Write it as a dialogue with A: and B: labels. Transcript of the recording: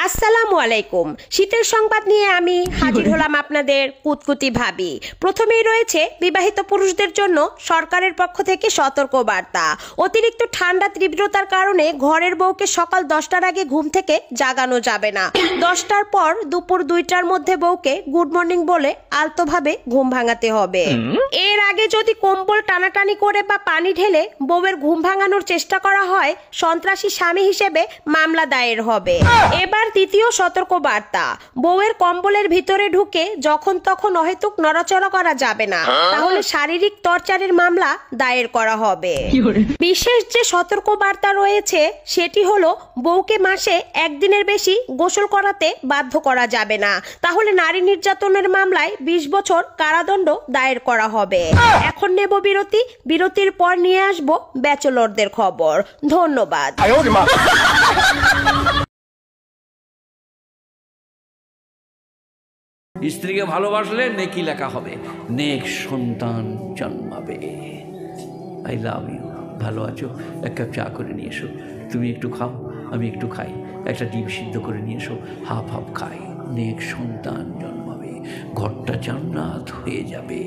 A: আসসালামু আলাইকুম। শীতের সংবাদ নিয়ে আমি হাজির হলাম আপনাদের কুতকুতি ভাবি। প্রথমেই রয়েছে বিবাহিত পুরুষদের জন্য সরকারের পক্ষ থেকে সতর্ক বার্তা। অতিরিক্ত ঠান্ডা তীব্রতার কারণে ঘরের বউকে সকাল 10টার আগে ঘুম থেকে জাগানো যাবে না। 10টার পর দুপুর 2টার মধ্যে বউকে গুড মর্নিং বলে আলতোভাবে ঘুম ভাঙাতে হবে। এর আগে যদি কম্বল টানাটানি করে বা পানি ঢেলে বউয়ের ঘুম ভাঙানোর চেষ্টা করা হয়, সন্ত্রাসী স্বামী হিসেবে মামলা দায়ের হবে। এবার দ্বিতীয় সতর্ক বার্তা, বউয়ের কম্বলের ভিতরে ঢুকে যখন তখন অহেতুক নড়াচড়া করা যাবে না, তাহলে শারীরিক টর্চারের মামলা দায়ের করা হবে। বিশেষ যে সতর্ক বার্তা রয়েছে সেটি হলো, বউকে মাসে একদিনের বেশি গোসল করাতে বাধ্য করা যাবে না, তাহলে নারী নির্যাতনের মামলায় 20 বছর কারাদণ্ড দায়ের করা হবে। এখন নেব বিরতি, বিরতির পর নিয়ে আসবো ব্যাচেলরদের খবর। ধন্যবাদ।
B: স্ত্রীকে ভালোবাসলে নেকি লেখা হবে, নেক সন্তান জন্মাবে। I love you. ভালো আছো? এক কাপ চা করে নিয়ে এসো। তুমি একটু খাও, আমি একটু খাই। একটা ডিম সিদ্ধ করে নিয়ে এসো, হাফ হাফ খাই। নেক সন্তান জন্মাবে, ঘরটা জান্নাত হয়ে যাবে।